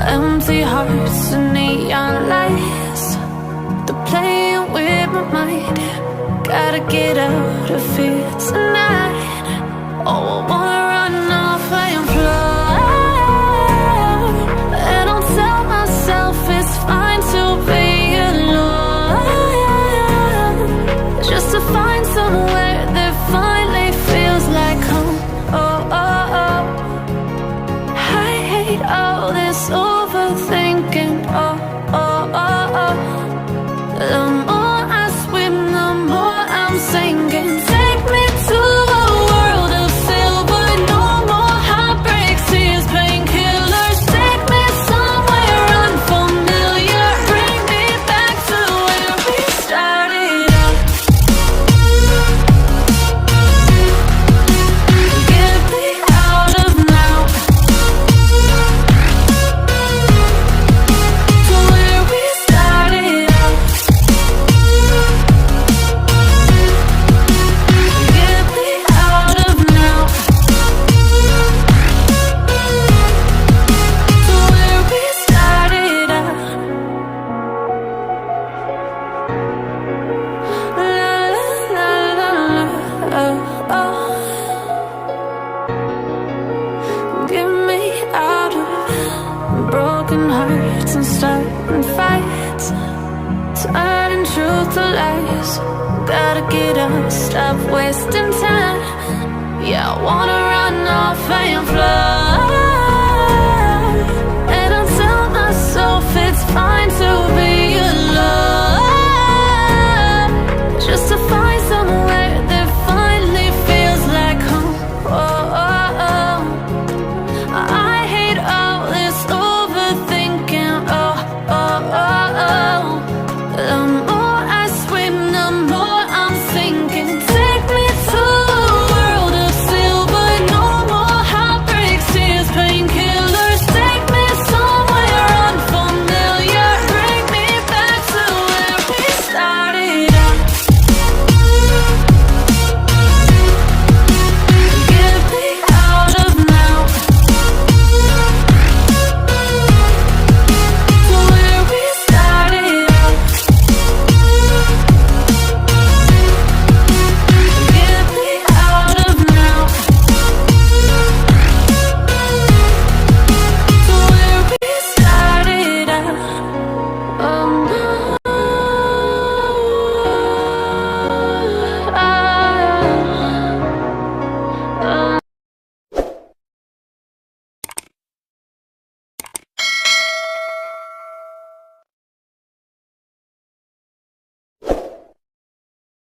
Empty hearts and neon lights, they're playing with my mind. Gotta get out of here tonight. Oh, I wanna run off and fly, and I'll tell myself it's fine to be alone, just to find somewhere that finally feels like home. Oh, oh, oh. I hate all this overthinking. Oh, oh, oh, oh. The more I swim, the more I'm sinking. Take me to a world of silver, no more heartbreaks, tears, painkillers. Take me somewhere unfamiliar, bring me back to where we started out. Get me out of now, to where we started out. Get me out of now, to where we started out. La la la la, oh, oh. Get me out of broken hearts and starting fights, turning truth to lies. Gotta get up, stop wasting time. Yeah, I wanna run off and fly, and I'll tell myself it's fine to be alone, just to find somewhere that finally feels like home. Oh, oh, oh. I hate all this overthinking. Oh, oh, oh, oh. The more I swim, the more I'm sinking.